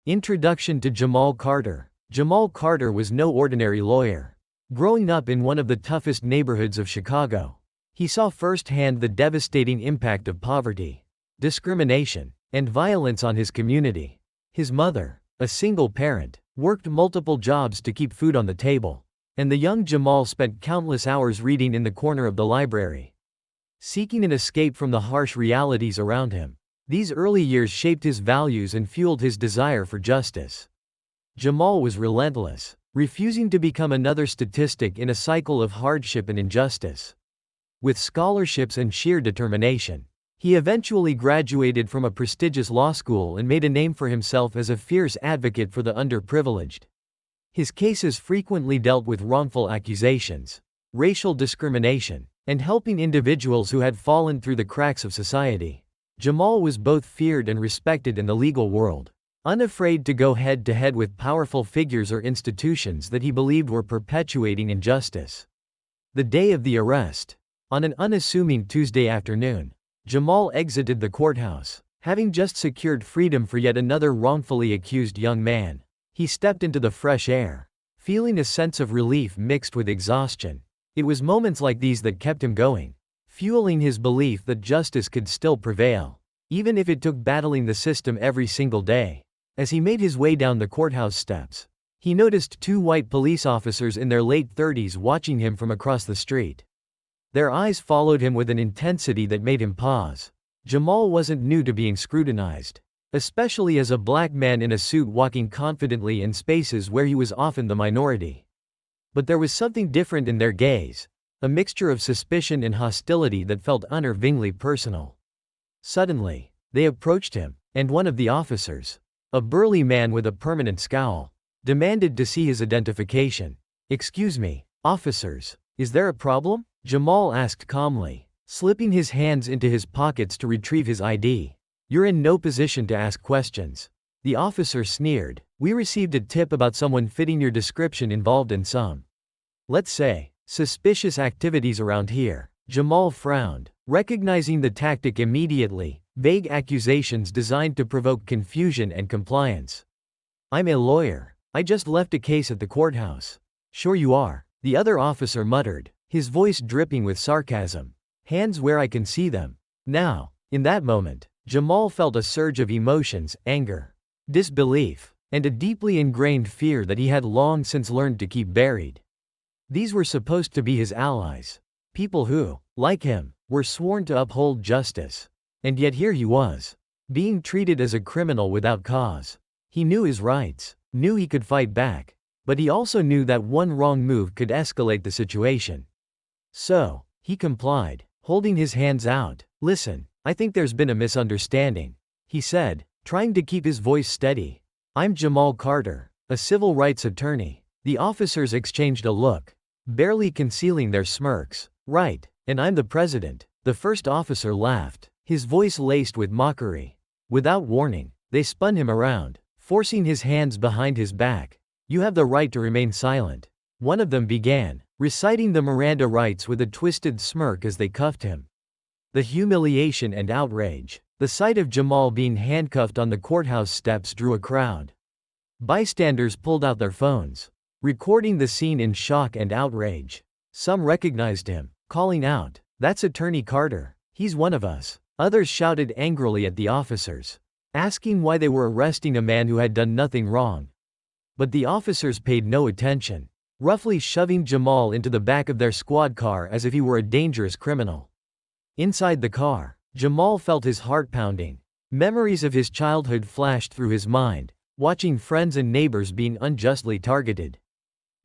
Introduction to Jamal Carter. Jamal Carter was no ordinary lawyer. Growing up in one of the toughest neighborhoods of Chicago, he saw firsthand the devastating impact of poverty, discrimination, and violence on his community. His mother, a single parent, worked multiple jobs to keep food on the table, and the young Jamal spent countless hours reading in the corner of the library, seeking an escape from the harsh realities around him. These early years shaped his values and fueled his desire for justice. Jamal was relentless, refusing to become another statistic in a cycle of hardship and injustice. With scholarships and sheer determination, he eventually graduated from a prestigious law school and made a name for himself as a fierce advocate for the underprivileged. His cases frequently dealt with wrongful accusations, racial discrimination, and helping individuals who had fallen through the cracks of society. Jamal was both feared and respected in the legal world, unafraid to go head-to-head with powerful figures or institutions that he believed were perpetuating injustice. The day of the arrest. On an unassuming Tuesday afternoon, Jamal exited the courthouse, having just secured freedom for yet another wrongfully accused young man. He stepped into the fresh air, feeling a sense of relief mixed with exhaustion. It was moments like these that kept him going, fueling his belief that justice could still prevail, even if it took battling the system every single day. As he made his way down the courthouse steps, he noticed two white police officers in their late 30s watching him from across the street. Their eyes followed him with an intensity that made him pause. Jamal wasn't new to being scrutinized, especially as a black man in a suit walking confidently in spaces where he was often the minority. But there was something different in their gaze, a mixture of suspicion and hostility that felt unnervingly personal. Suddenly, they approached him, and one of the officers, a burly man with a permanent scowl, demanded to see his identification. "Excuse me, officers, is there a problem?" Jamal asked calmly, slipping his hands into his pockets to retrieve his ID. "You're in no position to ask questions." The officer sneered. "We received a tip about someone fitting your description involved in some, let's say, suspicious activities around here." Jamal frowned, recognizing the tactic immediately: vague accusations designed to provoke confusion and compliance. "I'm a lawyer. I just left a case at the courthouse." "Sure you are," the other officer muttered, his voice dripping with sarcasm. "Hands where I can see them." Now, in that moment, Jamal felt a surge of emotions: anger, disbelief, and a deeply ingrained fear that he had long since learned to keep buried. These were supposed to be his allies, people who, like him, were sworn to uphold justice. And yet here he was, being treated as a criminal without cause. He knew his rights, knew he could fight back, but he also knew that one wrong move could escalate the situation. So, he complied, holding his hands out. "Listen, I think there's been a misunderstanding," he said, trying to keep his voice steady. "I'm Jamal Carter, a civil rights attorney." The officers exchanged a look, barely concealing their smirks. "Right, and I'm the president." The first officer laughed, his voice laced with mockery. Without warning, they spun him around, forcing his hands behind his back. "You have the right to remain silent," one of them began, reciting the Miranda rights with a twisted smirk as they cuffed him. The humiliation and outrage. The sight of Jamal being handcuffed on the courthouse steps drew a crowd. Bystanders pulled out their phones, recording the scene in shock and outrage. Some recognized him, calling out, "That's Attorney Carter, he's one of us." Others shouted angrily at the officers, asking why they were arresting a man who had done nothing wrong. But the officers paid no attention, roughly shoving Jamal into the back of their squad car as if he were a dangerous criminal. Inside the car, Jamal felt his heart pounding. Memories of his childhood flashed through his mind, watching friends and neighbors being unjustly targeted,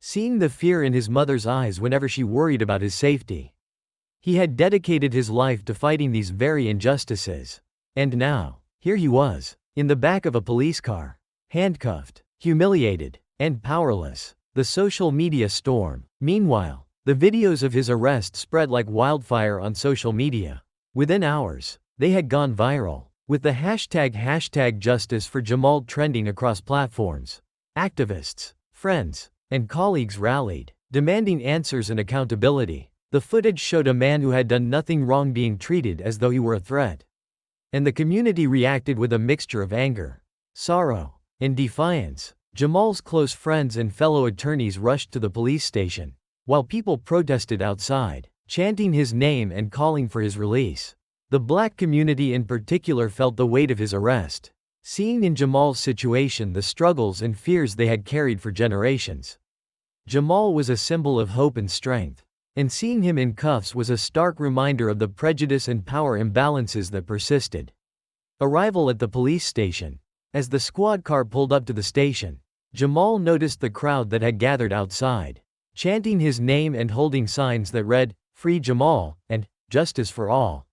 seeing the fear in his mother's eyes whenever she worried about his safety. He had dedicated his life to fighting these very injustices. And now, here he was, in the back of a police car, handcuffed, humiliated, and powerless. The social media storm. Meanwhile, the videos of his arrest spread like wildfire on social media. Within hours, they had gone viral, with the hashtag Justice for Jamal trending across platforms. Activists, friends, and colleagues rallied, demanding answers and accountability. The footage showed a man who had done nothing wrong being treated as though he were a threat. And the community reacted with a mixture of anger, sorrow, In defiance, Jamal's close friends and fellow attorneys rushed to the police station, while people protested outside, chanting his name and calling for his release. The black community in particular felt the weight of his arrest, seeing in Jamal's situation the struggles and fears they had carried for generations. Jamal was a symbol of hope and strength, and seeing him in cuffs was a stark reminder of the prejudice and power imbalances that persisted. Arrival at the police station. As the squad car pulled up to the station, Jamal noticed the crowd that had gathered outside, chanting his name and holding signs that read, "Free Jamal," and "Justice for all."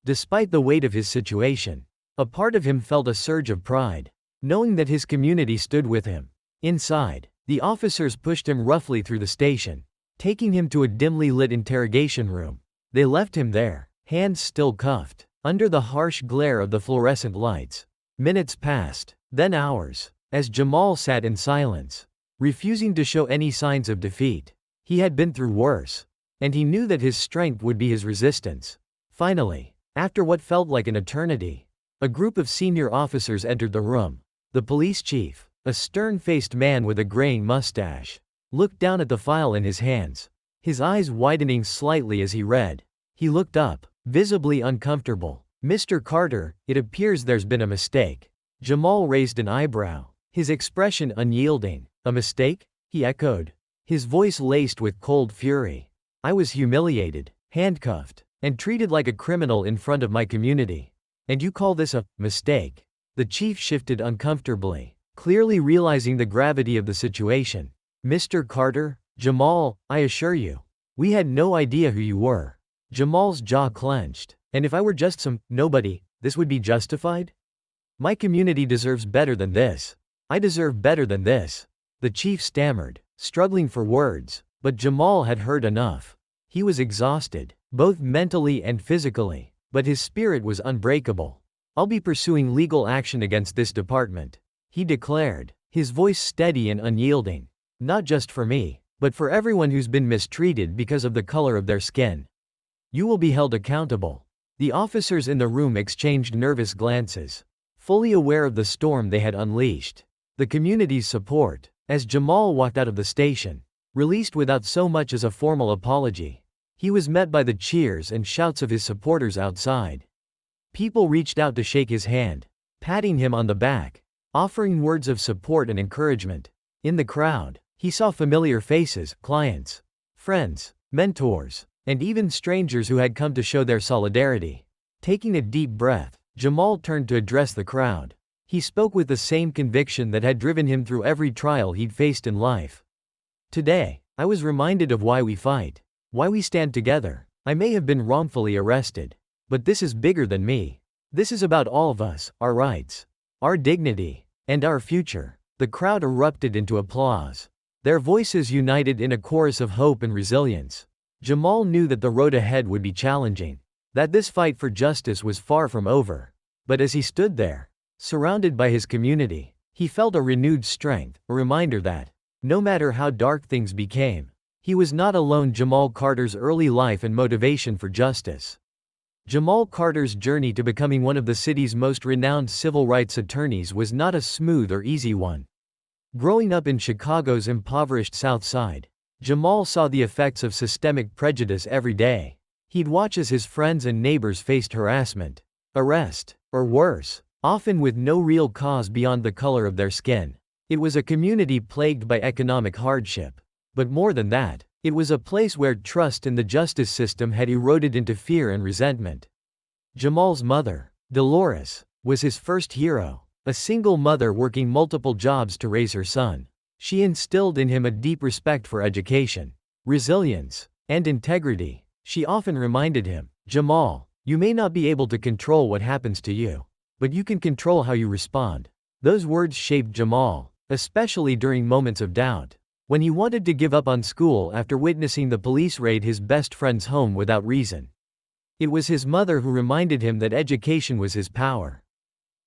Despite the weight of his situation, a part of him felt a surge of pride, knowing that his community stood with him. Inside, the officers pushed him roughly through the station, taking him to a dimly lit interrogation room. They left him there, hands still cuffed, under the harsh glare of the fluorescent lights. Minutes passed, then hours, as Jamal sat in silence, refusing to show any signs of defeat. He had been through worse, and he knew that his strength would be his resistance. Finally, after what felt like an eternity, a group of senior officers entered the room. The police chief, a stern-faced man with a graying mustache, looked down at the file in his hands, his eyes widening slightly as he read. He looked up, visibly uncomfortable. "Mr. Carter, it appears there's been a mistake." Jamal raised an eyebrow, his expression unyielding. "A mistake?" he echoed, his voice laced with cold fury. "I was humiliated, handcuffed, and treated like a criminal in front of my community. And you call this a mistake?" The chief shifted uncomfortably, clearly realizing the gravity of the situation. "Mr. Carter, Jamal, I assure you, we had no idea who you were." Jamal's jaw clenched. "And if I were just some nobody, this would be justified? My community deserves better than this. I deserve better than this." The chief stammered, struggling for words, but Jamal had heard enough. He was exhausted, both mentally and physically, but his spirit was unbreakable. "I'll be pursuing legal action against this department," he declared, his voice steady and unyielding. "Not just for me, but for everyone who's been mistreated because of the color of their skin. You will be held accountable." The officers in the room exchanged nervous glances, fully aware of the storm they had unleashed. The community's support, as Jamal walked out of the station, released without so much as a formal apology. He was met by the cheers and shouts of his supporters outside. People reached out to shake his hand, patting him on the back, offering words of support and encouragement. In the crowd, he saw familiar faces, clients, friends, mentors, and even strangers who had come to show their solidarity. Taking a deep breath, Jamal turned to address the crowd. He spoke with the same conviction that had driven him through every trial he'd faced in life. "Today, I was reminded of why we fight, why we stand together. I may have been wrongfully arrested, but this is bigger than me. This is about all of us, our rights, our dignity, and our future." The crowd erupted into applause, their voices united in a chorus of hope and resilience. Jamal knew that the road ahead would be challenging, that this fight for justice was far from over. But as he stood there, surrounded by his community, he felt a renewed strength, a reminder that, no matter how dark things became, he was not alone. Jamal Carter's early life and motivation for justice. Jamal Carter's journey to becoming one of the city's most renowned civil rights attorneys was not a smooth or easy one. Growing up in Chicago's impoverished South Side, Jamal saw the effects of systemic prejudice every day. He'd watch as his friends and neighbors faced harassment, arrest, or worse, often with no real cause beyond the color of their skin. It was a community plagued by economic hardship. But more than that, it was a place where trust in the justice system had eroded into fear and resentment. Jamal's mother, Dolores, was his first hero, a single mother working multiple jobs to raise her son. She instilled in him a deep respect for education, resilience, and integrity. She often reminded him, "Jamal, you may not be able to control what happens to you, but you can control how you respond." Those words shaped Jamal, especially during moments of doubt. When he wanted to give up on school after witnessing the police raid his best friend's home without reason. It was his mother who reminded him that education was his power.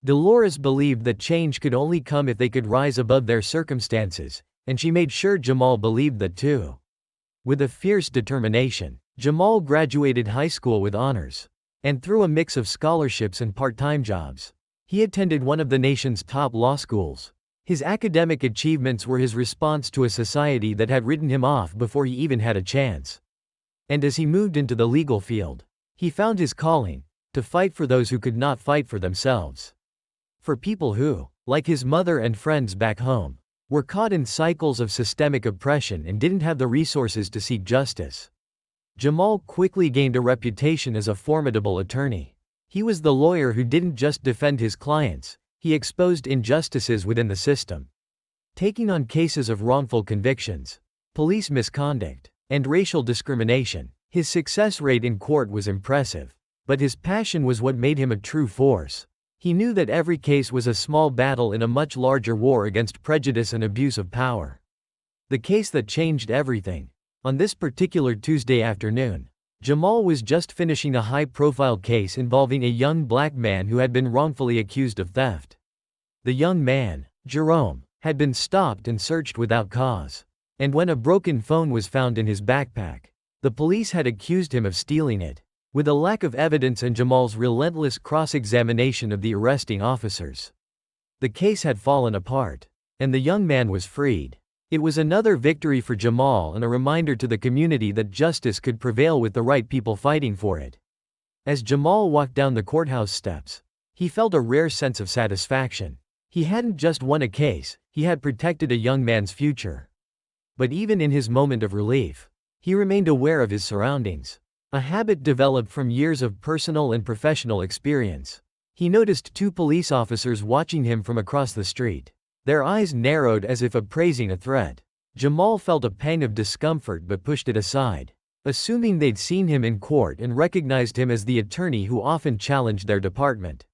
Dolores believed that change could only come if they could rise above their circumstances, and she made sure Jamal believed that too. With a fierce determination, Jamal graduated high school with honors, and through a mix of scholarships and part-time jobs, he attended one of the nation's top law schools. His academic achievements were his response to a society that had written him off before he even had a chance. And as he moved into the legal field, he found his calling, to fight for those who could not fight for themselves. For people who, like his mother and friends back home, were caught in cycles of systemic oppression and didn't have the resources to seek justice. Jamal quickly gained a reputation as a formidable attorney. He was the lawyer who didn't just defend his clients, he exposed injustices within the system. Taking on cases of wrongful convictions, police misconduct, and racial discrimination, his success rate in court was impressive. But his passion was what made him a true force. He knew that every case was a small battle in a much larger war against prejudice and abuse of power. The case that changed everything. On this particular Tuesday afternoon, Jamal was just finishing a high-profile case involving a young black man who had been wrongfully accused of theft. The young man, Jerome, had been stopped and searched without cause. And when a broken phone was found in his backpack, the police had accused him of stealing it. With a lack of evidence and Jamal's relentless cross-examination of the arresting officers, the case had fallen apart, and the young man was freed. It was another victory for Jamal and a reminder to the community that justice could prevail with the right people fighting for it. As Jamal walked down the courthouse steps, he felt a rare sense of satisfaction. He hadn't just won a case, he had protected a young man's future. But even in his moment of relief, he remained aware of his surroundings. A habit developed from years of personal and professional experience. He noticed two police officers watching him from across the street. Their eyes narrowed as if appraising a threat. Jamal felt a pang of discomfort but pushed it aside, assuming they'd seen him in court and recognized him as the attorney who often challenged their department.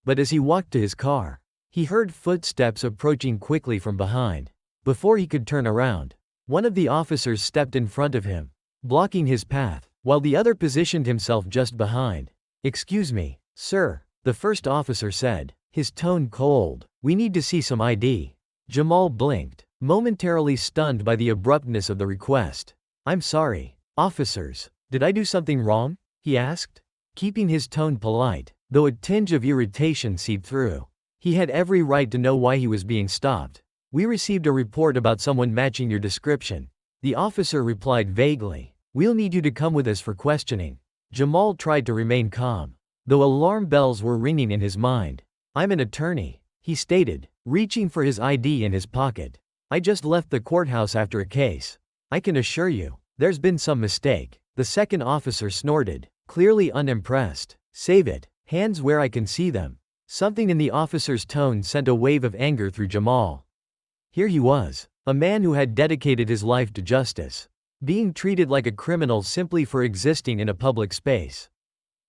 But as he walked to his car, he heard footsteps approaching quickly from behind. Before he could turn around, one of the officers stepped in front of him, blocking his path, while the other positioned himself just behind. "Excuse me, sir," the first officer said, his tone cold. "We need to see some ID." Jamal blinked, momentarily stunned by the abruptness of the request. "I'm sorry, officers. Did I do something wrong?" he asked, keeping his tone polite, though a tinge of irritation seeped through. He had every right to know why he was being stopped. "We received a report about someone matching your description," the officer replied vaguely. "We'll need you to come with us for questioning." Jamal tried to remain calm, though alarm bells were ringing in his mind. "I'm an attorney," he stated, reaching for his ID in his pocket. "I just left the courthouse after a case. I can assure you, there's been some mistake." The second officer snorted, clearly unimpressed. "Save it. Hands where I can see them." Something in the officer's tone sent a wave of anger through Jamal. Here he was, a man who had dedicated his life to justice, being treated like a criminal simply for existing in a public space.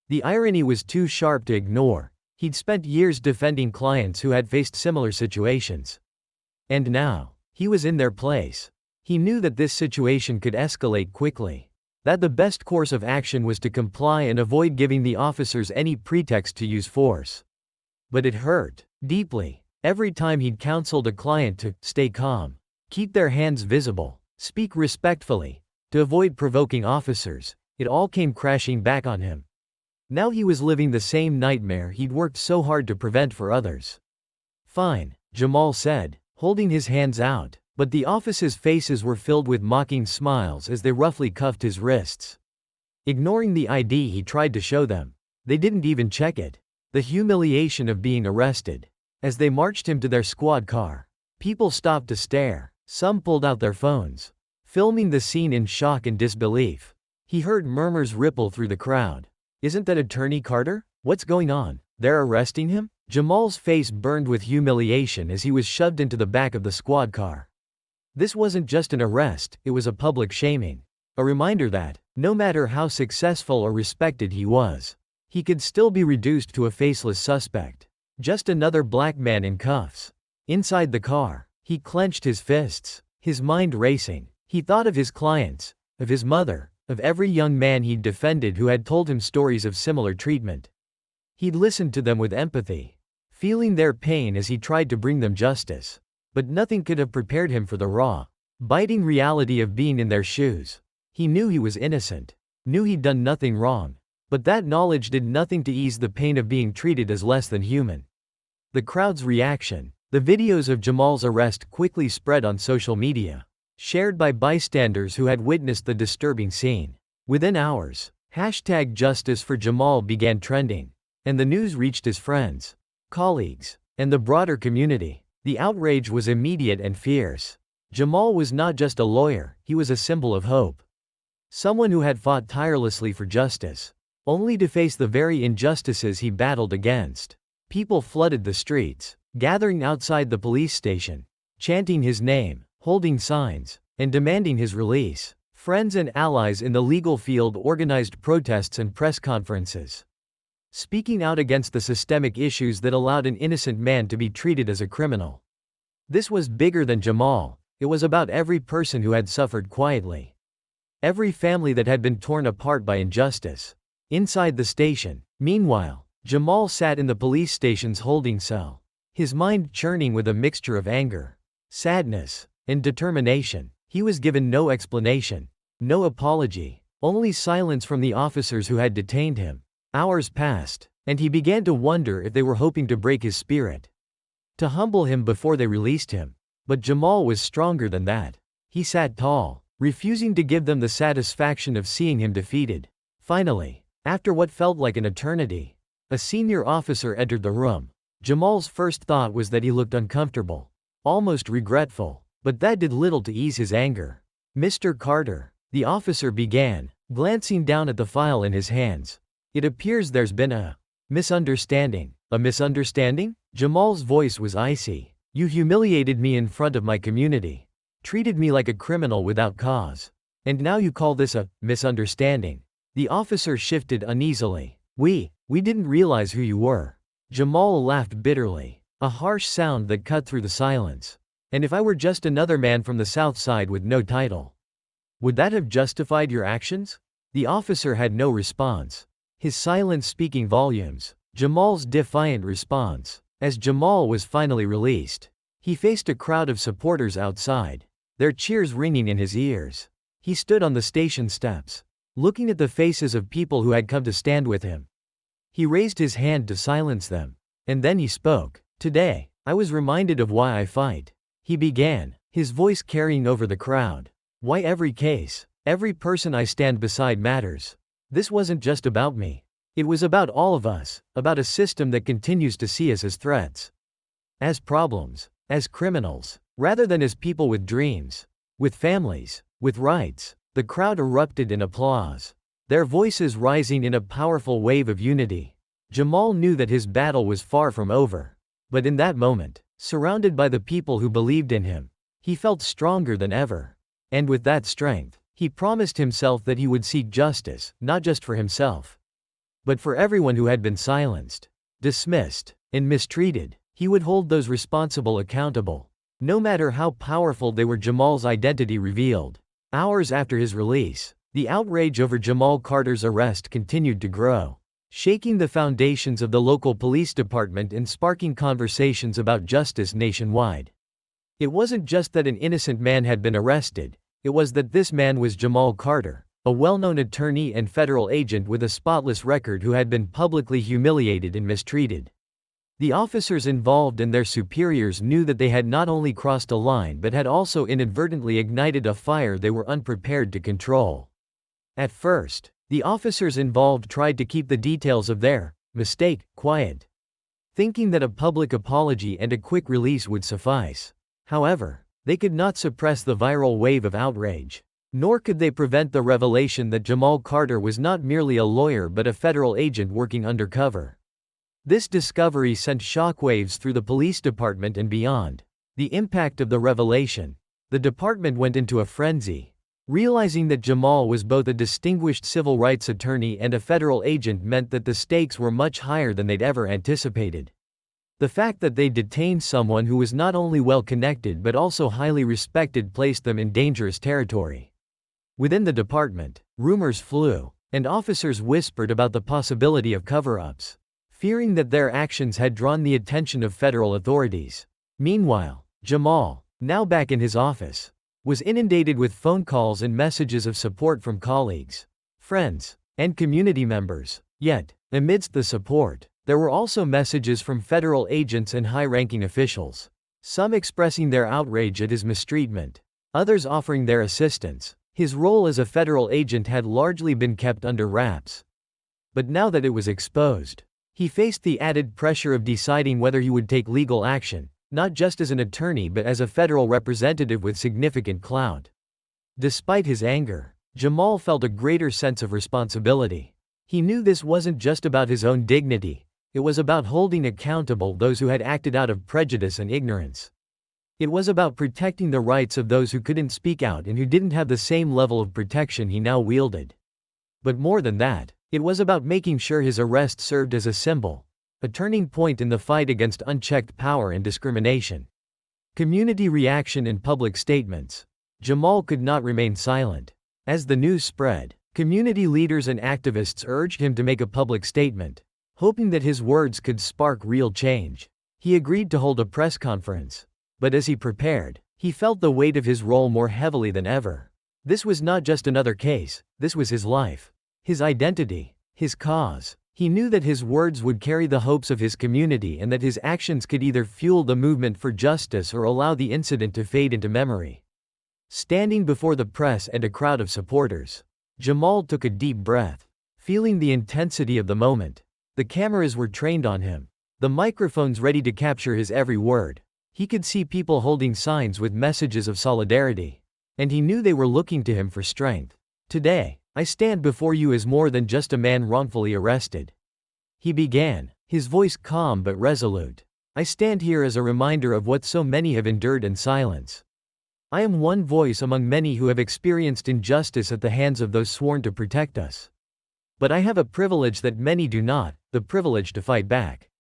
The irony was too sharp to ignore. He'd spent years defending clients who had faced similar situations. And now, he was in their place. He knew that this situation could escalate quickly, that the best course of action was to comply and avoid giving the officers any pretext to use force. But it hurt, deeply, every time he'd counseled a client to stay calm, keep their hands visible, speak respectfully, to avoid provoking officers. It all came crashing back on him. Now he was living the same nightmare he'd worked so hard to prevent for others. "Fine," Jamal said, holding his hands out, but the officers' faces were filled with mocking smiles as they roughly cuffed his wrists. Ignoring the ID he tried to show them, they didn't even check it. The humiliation of being arrested. As they marched him to their squad car, people stopped to stare. Some pulled out their phones, filming the scene in shock and disbelief. He heard murmurs ripple through the crowd. "Isn't that Attorney Carter? What's going on? They're arresting him?" Jamal's face burned with humiliation as he was shoved into the back of the squad car. This wasn't just an arrest, it was a public shaming. A reminder that, no matter how successful or respected he was, he could still be reduced to a faceless suspect. Just another black man in cuffs. Inside the car, he clenched his fists, his mind racing. He thought of his clients, of his mother, of every young man he'd defended who had told him stories of similar treatment. He'd listened to them with empathy, feeling their pain as he tried to bring them justice. But nothing could have prepared him for the raw, biting reality of being in their shoes. He knew he was innocent, knew he'd done nothing wrong, but that knowledge did nothing to ease the pain of being treated as less than human. The crowd's reaction, The videos of Jamal's arrest quickly spread on social media, shared by bystanders who had witnessed the disturbing scene. Within hours, #Justice for Jamal began trending, and the news reached his friends, colleagues, and the broader community. The outrage was immediate and fierce. Jamal was not just a lawyer, he was a symbol of hope. Someone who had fought tirelessly for justice, only to face the very injustices he battled against. People flooded the streets, gathering outside the police station, chanting his name, holding signs, and demanding his release. Friends and allies in the legal field organized protests and press conferences, speaking out against the systemic issues that allowed an innocent man to be treated as a criminal. This was bigger than Jamal, it was about every person who had suffered quietly. Every family that had been torn apart by injustice. Inside the station, meanwhile, Jamal sat in the police station's holding cell, his mind churning with a mixture of anger, sadness, and determination. He was given no explanation, no apology, only silence from the officers who had detained him. Hours passed, and he began to wonder if they were hoping to break his spirit, to humble him before they released him. But Jamal was stronger than that. He sat tall, refusing to give them the satisfaction of seeing him defeated. Finally, after what felt like an eternity, a senior officer entered the room. Jamal's first thought was that he looked uncomfortable, almost regretful, but that did little to ease his anger. "Mr. Carter," the officer began, glancing down at the file in his hands. "It appears there's been a misunderstanding." "A misunderstanding?" Jamal's voice was icy. "You humiliated me in front of my community, treated me like a criminal without cause. And now you call this a misunderstanding?" The officer shifted uneasily. We didn't realize who you were." Jamal laughed bitterly, a harsh sound that cut through the silence. "And if I were just another man from the South Side with no title, would that have justified your actions?" The officer had no response, his silence speaking volumes. Jamal's defiant response. As Jamal was finally released, he faced a crowd of supporters outside, their cheers ringing in his ears. He stood on the station steps, looking at the faces of people who had come to stand with him. He raised his hand to silence them, and then he spoke. "Today, I was reminded of why I fight," he began, his voice carrying over the crowd. "Why every case, every person I stand beside matters. This wasn't just about me. It was about all of us, about a system that continues to see us as threats, as problems, as criminals, rather than as people with dreams, with families, with rights." The crowd erupted in applause, their voices rising in a powerful wave of unity. Jamal knew that his battle was far from over. But in that moment, surrounded by the people who believed in him, he felt stronger than ever. And with that strength, he promised himself that he would seek justice, not just for himself, but for everyone who had been silenced, dismissed, and mistreated. He would hold those responsible accountable, no matter how powerful they were. Jamal's identity revealed. Hours after his release, the outrage over Jamal Carter's arrest continued to grow, shaking the foundations of the local police department and sparking conversations about justice nationwide. It wasn't just that an innocent man had been arrested, it was that this man was Jamal Carter, a well-known attorney and federal agent with a spotless record who had been publicly humiliated and mistreated. The officers involved and their superiors knew that they had not only crossed a line but had also inadvertently ignited a fire they were unprepared to control. At first, the officers involved tried to keep the details of their mistake quiet, thinking that a public apology and a quick release would suffice. However, they could not suppress the viral wave of outrage. Nor could they prevent the revelation that Jamal Carter was not merely a lawyer but a federal agent working undercover. This discovery sent shockwaves through the police department and beyond. The impact of the revelation. The department went into a frenzy. Realizing that Jamal was both a distinguished civil rights attorney and a federal agent meant that the stakes were much higher than they'd ever anticipated. The fact that they detained someone who was not only well-connected but also highly respected placed them in dangerous territory. Within the department, rumors flew, and officers whispered about the possibility of cover-ups, fearing that their actions had drawn the attention of federal authorities. Meanwhile, Jamal, now back in his office, was inundated with phone calls and messages of support from colleagues, friends, and community members. Yet, amidst the support, there were also messages from federal agents and high-ranking officials. some expressing their outrage at his mistreatment, others offering their assistance. His role as a federal agent had largely been kept under wraps. But now that it was exposed, he faced the added pressure of deciding whether he would take legal action, not just as an attorney but as a federal representative with significant clout. Despite his anger, Jamal felt a greater sense of responsibility. He knew this wasn't just about his own dignity, it was about holding accountable those who had acted out of prejudice and ignorance. It was about protecting the rights of those who couldn't speak out and who didn't have the same level of protection he now wielded. But more than that, it was about making sure his arrest served as a symbol, a turning point in the fight against unchecked power and discrimination. Community reaction and public statements. Jamal could not remain silent. As the news spread, community leaders and activists urged him to make a public statement, hoping that his words could spark real change. He agreed to hold a press conference. But as he prepared, he felt the weight of his role more heavily than ever. This was not just another case, this was his life, his identity, his cause. He knew that his words would carry the hopes of his community and that his actions could either fuel the movement for justice or allow the incident to fade into memory. Standing before the press and a crowd of supporters, Jamal took a deep breath, feeling the intensity of the moment. The cameras were trained on him, the microphones ready to capture his every word. He could see people holding signs with messages of solidarity, and he knew they were looking to him for strength. Today, I stand before you as more than just a man wrongfully arrested. He began, his voice calm but resolute. I stand here as a reminder of what so many have endured in silence. I am one voice among many who have experienced injustice at the hands of those sworn to protect us. But I have a privilege that many do not, the privilege to fight back,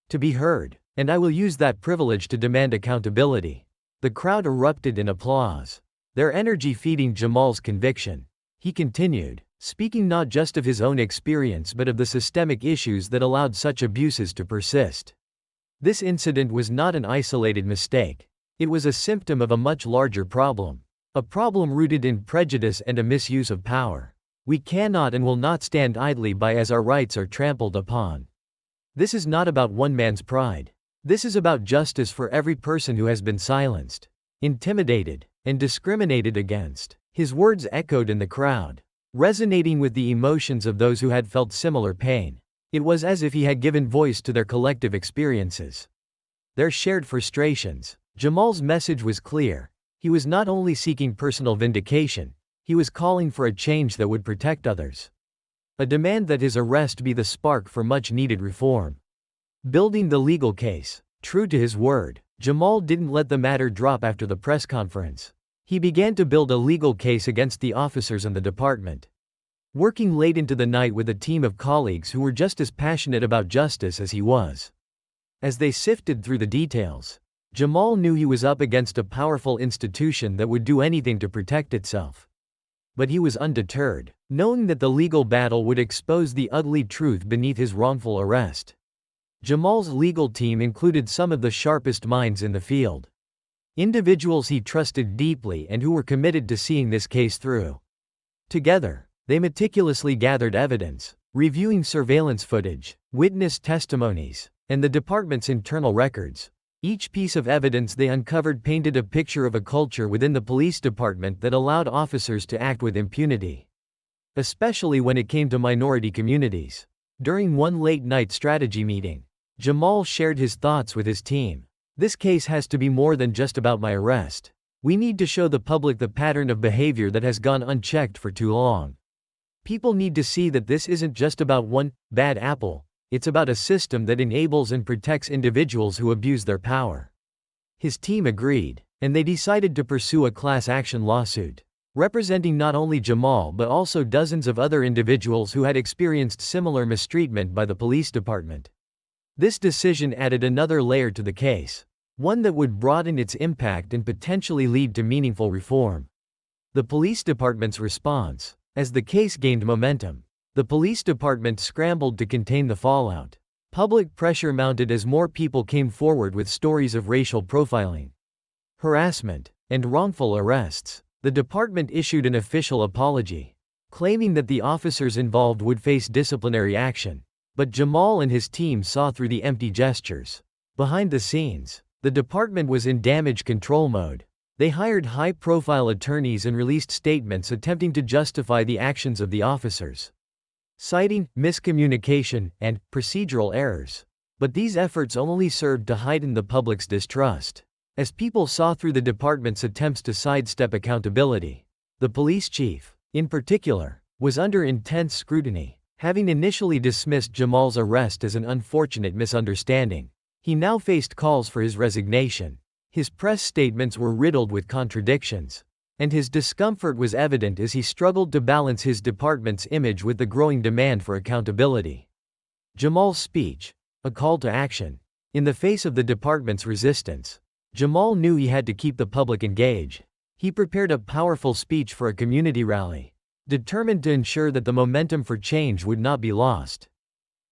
to be heard. And I will use that privilege to demand accountability. The crowd erupted in applause, their energy feeding Jamal's conviction. He continued, speaking not just of his own experience but of the systemic issues that allowed such abuses to persist. This incident was not an isolated mistake. It was a symptom of a much larger problem. A problem rooted in prejudice and a misuse of power. We cannot and will not stand idly by as our rights are trampled upon. This is not about one man's pride. This is about justice for every person who has been silenced, intimidated, and discriminated against. His words echoed in the crowd, resonating with the emotions of those who had felt similar pain. It was as if he had given voice to their collective experiences, their shared frustrations. Jamal's message was clear. He was not only seeking personal vindication, he was calling for a change that would protect others. A demand that his arrest be the spark for much-needed reform. Building the legal case. True to his word, Jamal didn't let the matter drop after the press conference. He began to build a legal case against the officers and the department. Working late into the night with a team of colleagues who were just as passionate about justice as he was. As they sifted through the details, Jamal knew he was up against a powerful institution that would do anything to protect itself. But he was undeterred, knowing that the legal battle would expose the ugly truth beneath his wrongful arrest. Jamal's legal team included some of the sharpest minds in the field. Individuals he trusted deeply and who were committed to seeing this case through. Together, they meticulously gathered evidence, reviewing surveillance footage, witness testimonies, and the department's internal records. Each piece of evidence they uncovered painted a picture of a culture within the police department that allowed officers to act with impunity, especially when it came to minority communities. During one late-night strategy meeting, Jamal shared his thoughts with his team. This case has to be more than just about my arrest. We need to show the public the pattern of behavior that has gone unchecked for too long. People need to see that this isn't just about one bad apple, it's about a system that enables and protects individuals who abuse their power. His team agreed, and they decided to pursue a class action lawsuit, representing not only Jamal but also dozens of other individuals who had experienced similar mistreatment by the police department. This decision added another layer to the case, one that would broaden its impact and potentially lead to meaningful reform. The police department's response. As the case gained momentum, the police department scrambled to contain the fallout. Public pressure mounted as more people came forward with stories of racial profiling, harassment, and wrongful arrests. The department issued an official apology, claiming that the officers involved would face disciplinary action. But Jamal and his team saw through the empty gestures. Behind the scenes, The department was in damage control mode. They hired high-profile attorneys and released statements attempting to justify the actions of the officers, citing miscommunication and procedural errors. But these efforts only served to heighten the public's distrust, as people saw through the department's attempts to sidestep accountability. The police chief, in particular, was under intense scrutiny. Having initially dismissed Jamal's arrest as an unfortunate misunderstanding, he now faced calls for his resignation. His press statements were riddled with contradictions, and his discomfort was evident as he struggled to balance his department's image with the growing demand for accountability. Jamal's speech, a call to action. In the face of the department's resistance, Jamal knew he had to keep the public engaged. He prepared a powerful speech for a community rally, determined to ensure that the momentum for change would not be lost.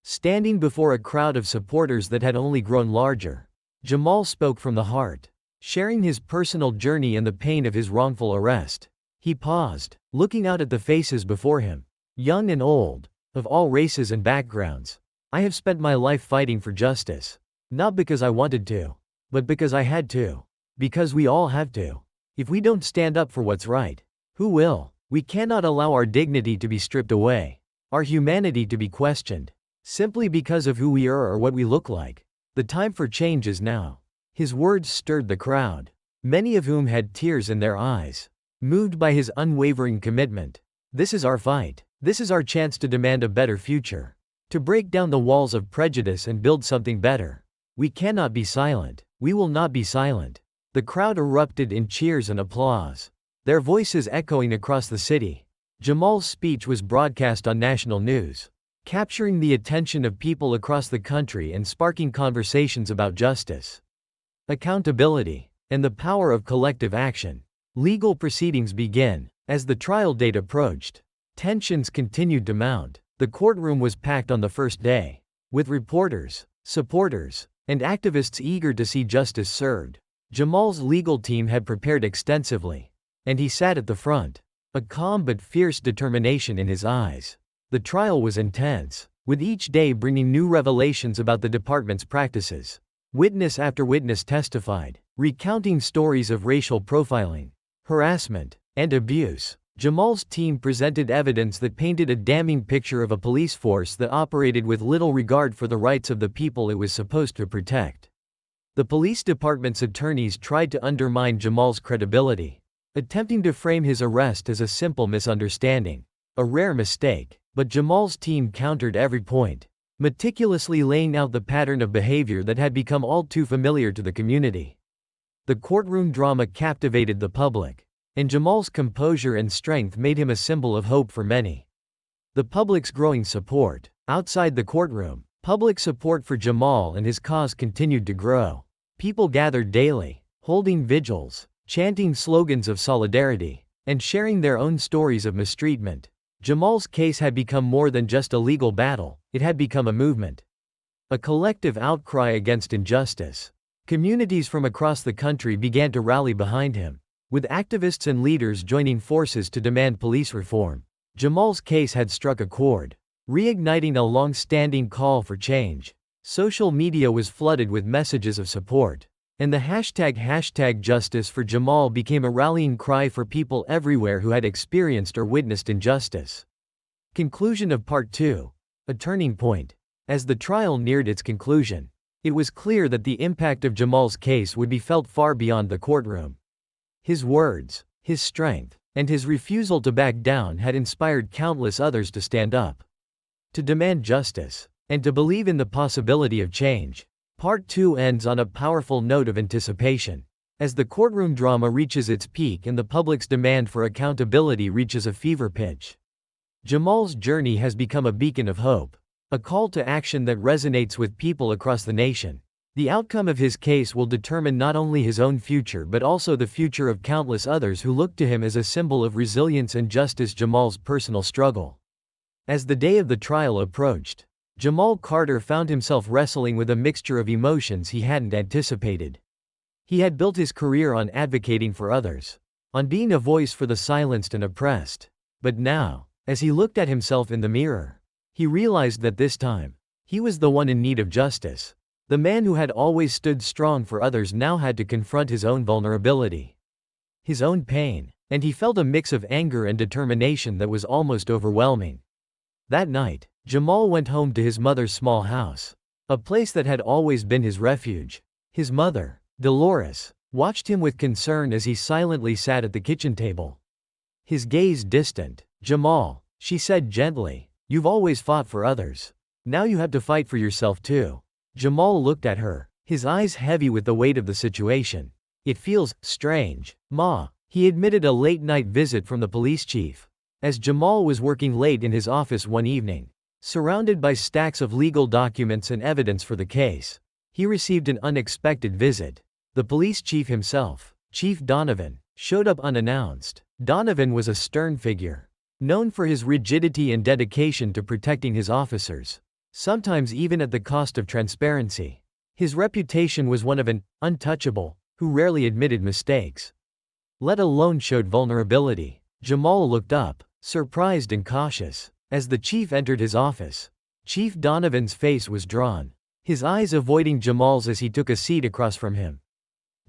Standing before a crowd of supporters that had only grown larger, Jamal spoke from the heart, sharing his personal journey and the pain of his wrongful arrest. He paused, looking out at the faces before him, young and old, of all races and backgrounds. I have spent my life fighting for justice, not because I wanted to, but because I had to. Because we all have to. If we don't stand up for what's right, who will? We cannot allow our dignity to be stripped away, our humanity to be questioned, simply because of who we are or what we look like. The time for change is now. His words stirred the crowd, many of whom had tears in their eyes, moved by his unwavering commitment. This is our fight. This is our chance to demand a better future, to break down the walls of prejudice and build something better. We cannot be silent. We will not be silent. The crowd erupted in cheers and applause, their voices echoing across the city. Jamal's speech was broadcast on national news, capturing the attention of people across the country and sparking conversations about justice, accountability, and the power of collective action. Legal proceedings began. As the trial date approached, tensions continued to mount. The courtroom was packed on the first day, with reporters, supporters, and activists eager to see justice served. Jamal's legal team had prepared extensively, and he sat at the front, a calm but fierce determination in his eyes. The trial was intense, with each day bringing new revelations about the department's practices. Witness after witness testified, recounting stories of racial profiling, harassment, and abuse. Jamal's team presented evidence that painted a damning picture of a police force that operated with little regard for the rights of the people it was supposed to protect. The police department's attorneys tried to undermine Jamal's credibility, attempting to frame his arrest as a simple misunderstanding, a rare mistake. But Jamal's team countered every point, meticulously laying out the pattern of behavior that had become all too familiar to the community. The courtroom drama captivated the public, and Jamal's composure and strength made him a symbol of hope for many. The public's growing support. Outside the courtroom, public support for Jamal and his cause continued to grow. People gathered daily, holding vigils, chanting slogans of solidarity, and sharing their own stories of mistreatment. Jamal's case had become more than just a legal battle, it had become a movement. A collective outcry against injustice. Communities from across the country began to rally behind him, with activists and leaders joining forces to demand police reform. Jamal's case had struck a chord, reigniting a long-standing call for change. Social media was flooded with messages of support, and the hashtag Justice for Jamal became a rallying cry for people everywhere who had experienced or witnessed injustice. Conclusion of Part 2. A turning point. As the trial neared its conclusion, it was clear that the impact of Jamal's case would be felt far beyond the courtroom. His words, his strength, and his refusal to back down had inspired countless others to stand up, to demand justice, and to believe in the possibility of change. Part 2 ends on a powerful note of anticipation. As the courtroom drama reaches its peak and the public's demand for accountability reaches a fever pitch, Jamal's journey has become a beacon of hope, a call to action that resonates with people across the nation. The outcome of his case will determine not only his own future but also the future of countless others who look to him as a symbol of resilience and justice. Jamal's personal struggle. As the day of the trial approached, Jamal Carter found himself wrestling with a mixture of emotions he hadn't anticipated. He had built his career on advocating for others, on being a voice for the silenced and oppressed. But now, as he looked at himself in the mirror, he realized that this time, he was the one in need of justice. The man who had always stood strong for others now had to confront his own vulnerability, his own pain, and he felt a mix of anger and determination that was almost overwhelming. That night, Jamal went home to his mother's small house, a place that had always been his refuge. His mother, Dolores, watched him with concern as he silently sat at the kitchen table. His gaze distant. "Jamal," she said gently, "you've always fought for others. Now you have to fight for yourself too." Jamal looked at her, his eyes heavy with the weight of the situation. "It feels strange, Ma," he admitted, a late-night visit from the police chief. As Jamal was working late in his office one evening, surrounded by stacks of legal documents and evidence for the case, he received an unexpected visit. The police chief himself, Chief Donovan, showed up unannounced. Donovan was a stern figure, known for his rigidity and dedication to protecting his officers, sometimes even at the cost of transparency. His reputation was one of an untouchable who rarely admitted mistakes, let alone showed vulnerability. Jamal looked up, surprised and cautious. As the chief entered his office, Chief Donovan's face was drawn, his eyes avoiding Jamal's as he took a seat across from him.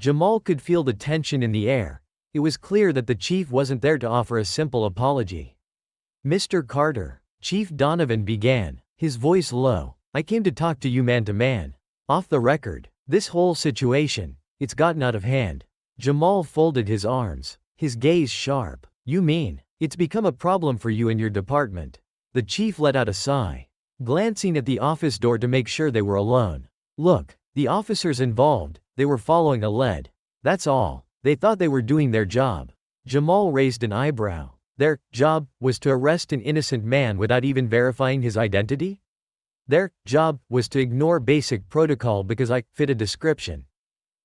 Jamal could feel the tension in the air. It was clear that the chief wasn't there to offer a simple apology. "Mr. Carter," Chief Donovan began, his voice low, "I came to talk to you man to man. Off the record, this whole situation, it's gotten out of hand." Jamal folded his arms, his gaze sharp. "You mean, it's become a problem for you and your department?" The chief let out a sigh, glancing at the office door to make sure they were alone. "Look, the officers involved, they were following a lead. That's all. They thought they were doing their job." Jamal raised an eyebrow. "Their job was to arrest an innocent man without even verifying his identity? Their job was to ignore basic protocol because I fit a description?"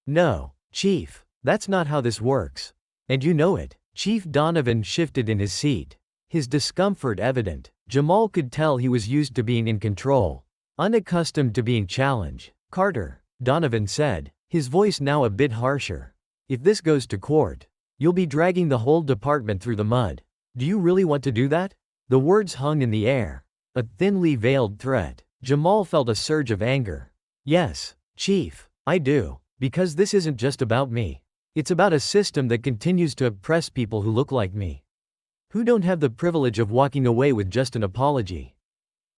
"No, Chief, that's not how this works. And you know it." Chief Donovan shifted in his seat, his discomfort evident. Jamal could tell he was used to being in control, unaccustomed to being challenged. "Carter," Donovan said, his voice now a bit harsher, "if this goes to court, you'll be dragging the whole department through the mud. Do you really want to do that?" The words hung in the air, a thinly veiled threat. Jamal felt a surge of anger. "Yes, Chief, I do, because this isn't just about me. It's about a system that continues to oppress people who look like me, who don't have the privilege of walking away with just an apology.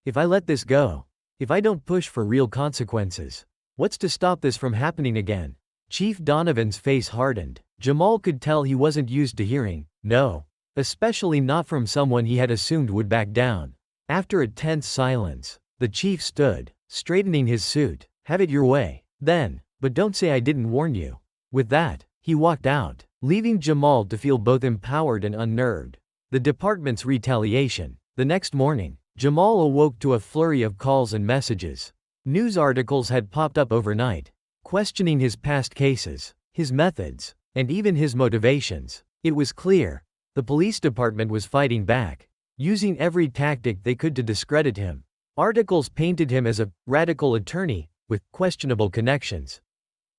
If I let this go, if I don't push for real consequences, what's to stop this from happening again?" Chief Donovan's face hardened. Jamal could tell he wasn't used to hearing no, especially not from someone he had assumed would back down. After a tense silence, the chief stood, straightening his suit. "Have it your way, then, but don't say I didn't warn you." With that, he walked out, leaving Jamal to feel both empowered and unnerved. The department's retaliation. The next morning, Jamal awoke to a flurry of calls and messages. News articles had popped up overnight, questioning his past cases, his methods, and even his motivations. It was clear, the police department was fighting back, using every tactic they could to discredit him. Articles painted him as a radical attorney with questionable connections.